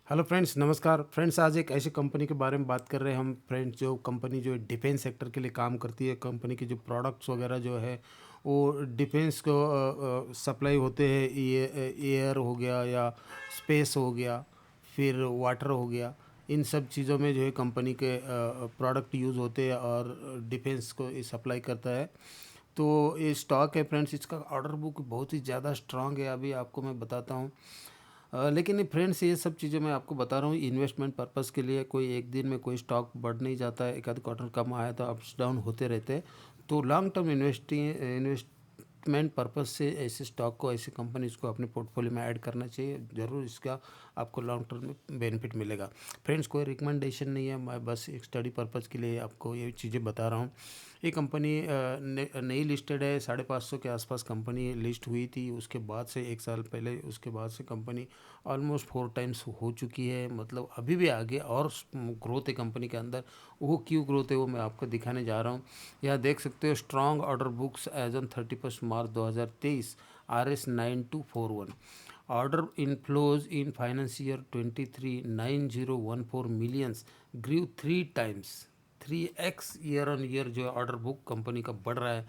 Hello friends, नमस्कार friends. आज एक ऐसी कंपनी के बारे में बात कर रहे हैं हम फ्रेंड्स, जो कंपनी जो डिफेंस सेक्टर के लिए काम करती है। कंपनी के जो प्रोडक्ट्स वगैरह जो है वो डिफेंस को सप्लाई होते हैं। ये एयर हो गया या स्पेस हो गया, फिर वाटर हो गया। इन सब चीज़ों में जो है कंपनी के प्रोडक्ट यूज़ होते हैं और डिफेंस को ये सप्लाई करता है। तो ये स्टॉक है फ्रेंड्स, इसका ऑर्डर बुक बहुत ही ज़्यादा स्ट्रांग है। अभी आपको मैं बताता हूँ। लेकिन फ्रेंड्स, ये सब चीज़ें मैं आपको बता रहा हूँ इन्वेस्टमेंट पर्पज़ के लिए। कोई एक दिन में कोई स्टॉक बढ़ नहीं जाता है, एक आध क्वार्टर कम आया तो अप्स डाउन होते रहते हैं। तो लॉन्ग टर्म इन्वेस्टमेंट पर्पज़ से ऐसे स्टॉक को, ऐसी कंपनीज को अपने पोर्टफोलियो में ऐड करना चाहिए। ज़रूर इसका आपको लॉन्ग टर्म में बेनिफिट मिलेगा। फ्रेंड्स, कोई रिकमेंडेशन नहीं है, मैं बस एक स्टडी पर्पज़ के लिए आपको ये चीज़ें बता रहा हूँ। ये कंपनी नई लिस्टेड है, 550 के आसपास कंपनी लिस्ट हुई थी। उसके बाद से एक साल पहले, उसके बाद से कंपनी ऑलमोस्ट 4 टाइम्स हो चुकी है। मतलब अभी भी आगे और ग्रोथ है कंपनी के अंदर। वो क्यों ग्रोथ है वो मैं आपको दिखाने जा रहा हूँ। यहाँ देख सकते हो strong order books as on 31 March 2023, RS9241। Order inflows in finance year 23 9014 millions, grew 3 times, 3x year on year जो है ऑर्डर बुक कंपनी का बढ़ रहा है।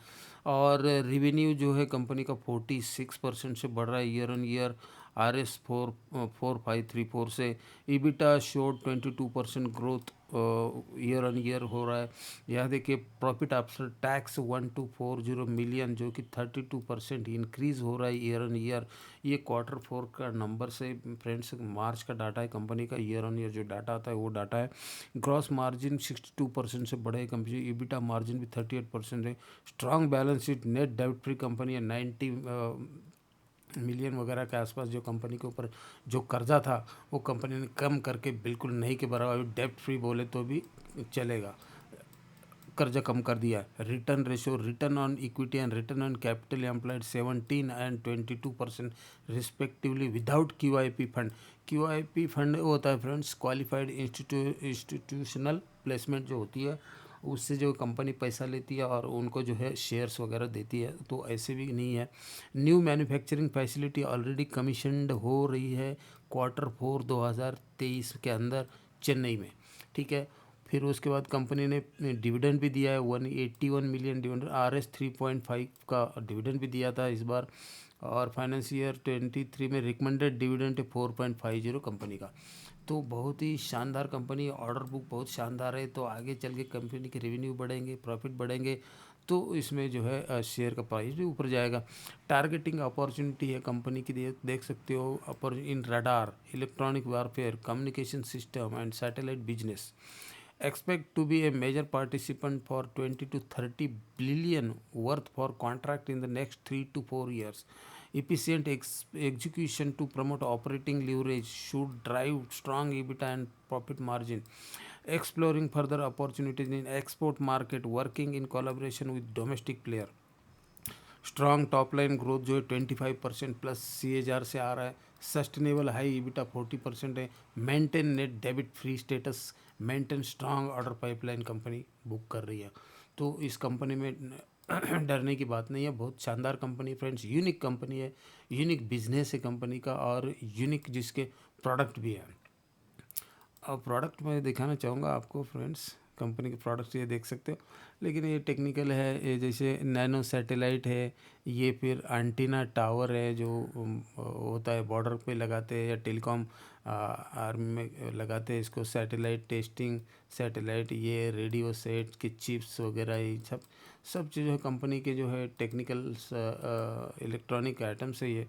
और रिवेन्यू जो है कंपनी का 46% से बढ़ रहा है ईयर ऑन ईयर, RS4534 से। EBITDA show 22% growth year on year हो रहा है। यह देखिए प्रॉफिट आफ्टर टैक्स 1240 मिलियन, जो कि 32% इंक्रीज़ हो रहा है ईयर ऑन ईयर। ये Q4 का नंबर से फ्रेंड्स, मार्च का डाटा है कंपनी का। ईयर ऑन ईयर जो डाटा आता है वो डाटा है। ग्रॉस मार्जिन 62% से बढ़े कंपनी। ईबिटा मार्जिन भी 38% है। स्ट्रांग बैलेंस शीट, नेट डेब्ट फ्री कंपनी है। 90 मिलियन वगैरह के आसपास जो कंपनी के ऊपर जो कर्जा था वो कंपनी ने कम करके बिल्कुल नहीं के बराबर, डेब्ट फ्री बोले तो भी चलेगा, कर्जा कम कर दिया है। Return ratio, return on equity and return on capital employed 17 and 22% respectively without QIP fund. QIP fund होता है फ्रेंड्स, क्वालिफाइड इंस्टीट्यूशनल प्लेसमेंट जो होती है, उससे जो कंपनी पैसा लेती है और उनको जो है शेयर्स वगैरह देती है। तो ऐसे भी नहीं है। New manufacturing facility already commissioned हो रही है Q4 2023 के अंदर चेन्नई में। ठीक है। फिर उसके बाद कंपनी ने डिविडेंड भी दिया है, 181 मिलियन डिविडेंड, RS3.5 का डिविडेंड भी दिया था इस बार। और फाइनेंस ईयर 23 में रिकमेंडेड डिविडेंड है 4.50 कंपनी का। तो बहुत ही शानदार कंपनी, ऑर्डर बुक बहुत शानदार है। तो आगे चल के कंपनी के रेवेन्यू बढ़ेंगे, प्रॉफिट बढ़ेंगे, तो इसमें जो है शेयर का प्राइस भी ऊपर जाएगा। टारगेटिंग अपॉर्चुनिटी है कंपनी की, देख सकते हो upper in radar, electronic warfare, communication system and satellite business. Expect to be a major participant for 20 to 30 billion worth for contract in the next 3 to 4 years. Efficient execution to promote operating leverage should drive strong EBITDA and profit margin. Exploring further opportunities in export market, working in collaboration with domestic player. Strong top line growth जो है 25% plus CAGR से आ रहा है। Sustainable high EBITDA 40% है। Maintain net debit free status, maintain strong order pipeline company book कर रही है। तो इस कंपनी में डरने की बात नहीं है। बहुत शानदार कंपनी फ्रेंड्स, यूनिक कंपनी है, यूनिक बिजनेस है कंपनी का, और यूनिक जिसके प्रोडक्ट भी है। और प्रोडक्ट मैं दिखाना चाहूँगा आपको फ्रेंड्स, कंपनी के प्रोडक्ट्स ये देख सकते हो। लेकिन ये टेक्निकल है, ये जैसे नैनो सैटेलाइट है, ये फिर एंटीना टावर है जो होता है बॉर्डर पे लगाते हैं या टेलीकॉम आर्मी में लगाते हैं इसको। सैटेलाइट टेस्टिंग, सैटेलाइट, ये रेडियो सेट के चिप्स वगैरह, ये सब चीज़ है कंपनी के जो है टेक्निकल इलेक्ट्रॉनिक आइटम्स है ये।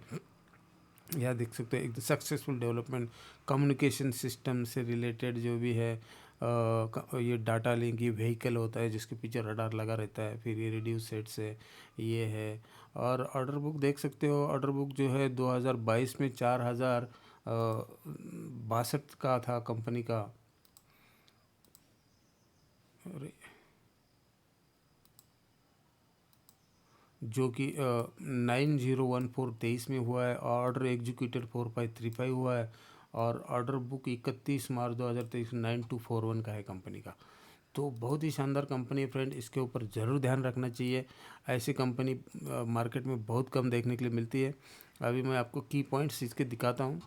यह देख सकते हो एक सक्सेसफुल डेवलपमेंट, कम्युनिकेशन सिस्टम से रिलेटेड जो भी है। ये डाटा लिंक, ये व्हीकल होता है जिसके पीछे रडार लगा रहता है। फिर ये रेडियो सेट से ये है। और ऑर्डर बुक देख सकते हो, ऑर्डर बुक जो है 2022 में 4062 का था कंपनी का। जो कि 9014 में हुआ है। ऑर्डर एग्जीक्यूटेड 4535 हुआ है। और ऑर्डर बुक 31 मार्च 2023 9241 का है कंपनी का। तो बहुत ही शानदार कंपनी है फ्रेंड, इसके ऊपर ज़रूर ध्यान रखना चाहिए। ऐसी कंपनी मार्केट में बहुत कम देखने के लिए मिलती है। अभी मैं आपको की पॉइंट्स इसके दिखाता हूँ।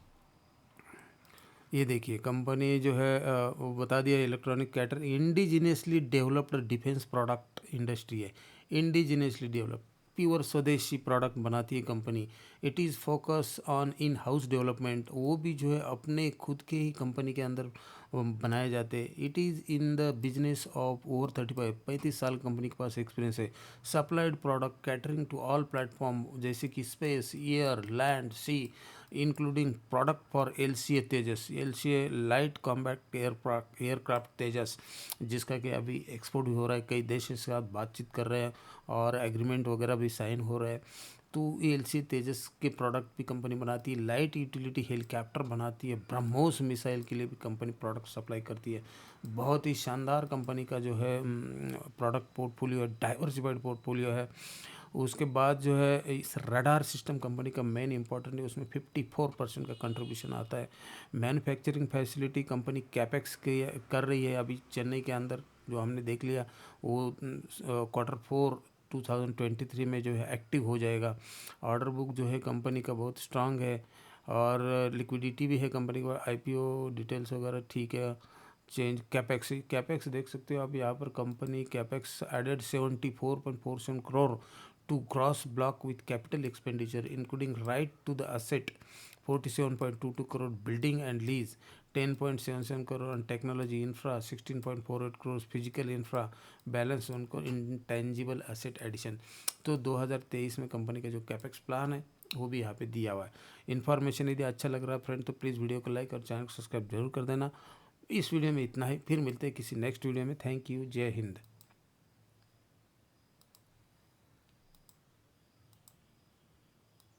ये देखिए कंपनी जो है वो बता दिया electronic cater indigenously developed defence product industry है। इंडिजिनियसली डेवलप प्योर स्वदेशी प्रोडक्ट बनाती है company. It is focus on in house development, वो भी जो है अपने खुद के ही कंपनी के अंदर बनाए जाते हैं। It is in the business of over 35 साल कंपनी के पास एक्सपीरियंस है। Supplied product catering to all platform जैसे कि space, air, land, sea, including product for LCA Tejas, LCA light combat aircraft Tejas, जिसका कि अभी एक्सपोर्ट भी हो रहा है, कई देशों के साथ बातचीत कर रहे हैं और एग्रीमेंट वगैरह भी साइन हो रहे हैं। तो ये LCA तेजस के प्रोडक्ट भी कंपनी बनाती है। लाइट यूटिलिटी हेलीकॉप्टर बनाती है। ब्रह्मोस मिसाइल के लिए भी कंपनी प्रोडक्ट सप्लाई करती है। बहुत ही शानदार कंपनी का जो है प्रोडक्ट पोर्टफोलियो है, डाइवर्सिफाइड पोर्टफोलियो है। उसके बाद जो है इस रडार सिस्टम कंपनी का मेन इंपॉर्टेंट है, उसमें 54% का कंट्रीब्यूशन आता है। मैन्युफैक्चरिंग फैसिलिटी कंपनी कैपेक्स के कर रही है अभी चेन्नई के अंदर, जो हमने देख लिया वो Q4 2023 में जो है एक्टिव हो जाएगा। ऑर्डर बुक जो है कंपनी का बहुत स्ट्रांग है और लिक्विडिटी भी है कंपनी का। IPO डिटेल्स वगैरह ठीक है। चेंज कैपेक्स देख सकते हो आप यहाँ पर। Company capex added 74.47 crore to gross block with capital expenditure including right to the asset 47.22 crore, building and lease 10.77 crore, और technology infra 16.48 crore, physical infra balance उनको इंटेंजिबल असेट एडिशन। तो 2023 में कंपनी का जो कैपेक्स प्लान है वो भी यहाँ पे दिया हुआ है। इन्फॉर्मेशन यदि अच्छा लग रहा है फ्रेंड तो प्लीज़ वीडियो को लाइक और चैनल को सब्सक्राइब जरूर कर देना। इस वीडियो में इतना ही, फिर मिलते हैं किसी नेक्स्ट वीडियो में। थैंक यू, जय हिंद।